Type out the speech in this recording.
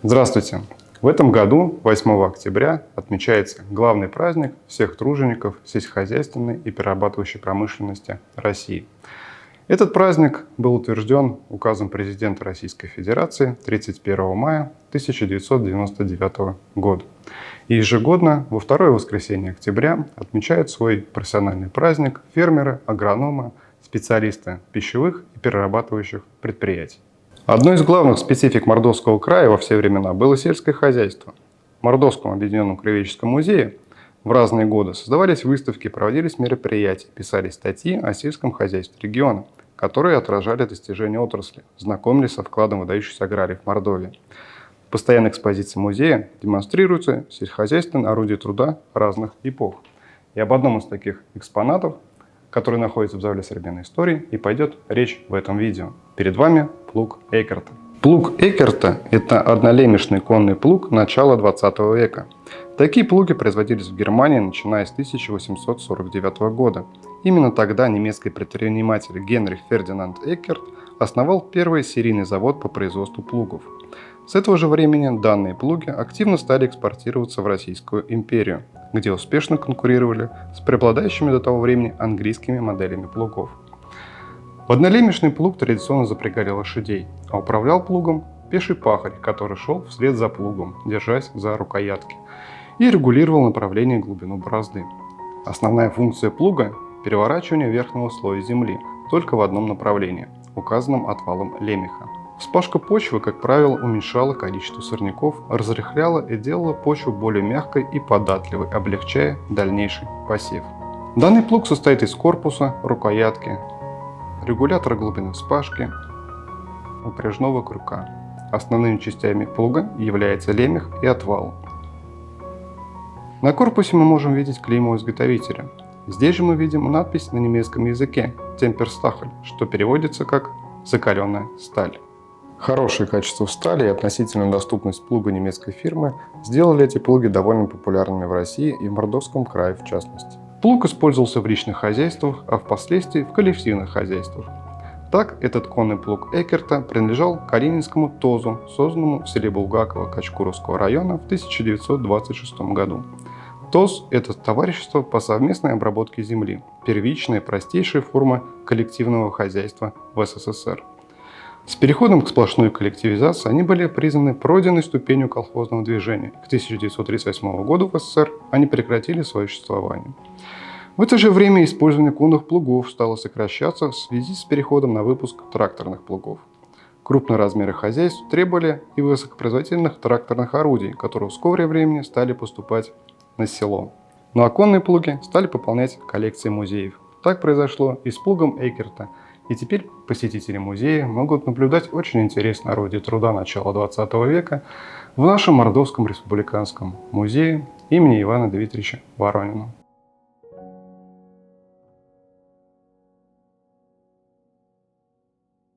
Здравствуйте! В этом году, 8 октября, отмечается главный праздник всех тружеников сельскохозяйственной и перерабатывающей промышленности России. Этот праздник был утвержден указом президента Российской Федерации 31 мая 1999 года. И ежегодно во второе воскресенье октября отмечают свой профессиональный праздник фермеры, агрономы, специалисты пищевых и перерабатывающих предприятий. Одной из главных специфик Мордовского края во все времена было сельское хозяйство. В Мордовском объединенном краеведческом музее в разные годы создавались выставки, проводились мероприятия, писались статьи о сельском хозяйстве региона, которые отражали достижения отрасли, знакомили со вкладом выдающихся аграриев Мордовии. В постоянной экспозиции музея демонстрируются сельскохозяйственные орудия труда разных эпох. И об одном из таких экспонатов, который находится в зале современной истории, и пойдет речь в этом видео. Перед вами плуг Эккерта. Плуг Эккерта – это однолемешный конный плуг начала 20 века. Такие плуги производились в Германии, начиная с 1849 года. Именно тогда немецкий предприниматель Генрих Фердинанд Эккерт основал первый серийный завод по производству плугов. С этого же времени данные плуги активно стали экспортироваться в Российскую империю, где успешно конкурировали с преобладающими до того времени английскими моделями плугов. В однолемешный плуг традиционно запрягали лошадей, а управлял плугом пеший пахарь, который шел вслед за плугом, держась за рукоятки, и регулировал направление и глубину борозды. Основная функция плуга – переворачивание верхнего слоя земли только в одном направлении, указанном отвалом лемеха. Вспашка почвы, как правило, уменьшала количество сорняков, разрыхляла и делала почву более мягкой и податливой, облегчая дальнейший посев. Данный плуг состоит из корпуса, рукоятки, регулятора глубины вспашки, упряжного крюка. Основными частями плуга являются лемех и отвал. На корпусе мы можем видеть клеймо изготовителя. Здесь же мы видим надпись на немецком языке «Темперстахель», что переводится как «закаленная сталь». Хорошее качество стали и относительную доступность плуга немецкой фирмы сделали эти плуги довольно популярными в России и в Мордовском крае в частности. Плуг использовался в личных хозяйствах, а впоследствии в коллективных хозяйствах. Так, этот конный плуг Эккерта принадлежал Калининскому ТОЗу, созданному в селе Булгаково Качкуровского района в 1926 году. ТОЗ – это товарищество по совместной обработке земли, первичная простейшая форма коллективного хозяйства в СССР. С переходом к сплошной коллективизации они были признаны пройденной ступенью колхозного движения. К 1938 году в СССР они прекратили свое существование. В это же время использование конных плугов стало сокращаться в связи с переходом на выпуск тракторных плугов. Крупные размеры хозяйств требовали и высокопроизводительных тракторных орудий, которые в скорое время стали поступать на село. Ну а конные плуги стали пополнять коллекции музеев. Так произошло и с плугом Эккерта. И теперь посетители музея могут наблюдать очень интересное орудие труда начала 20 века в нашем Мордовском республиканском музее имени Ивана Дмитриевича Воронина.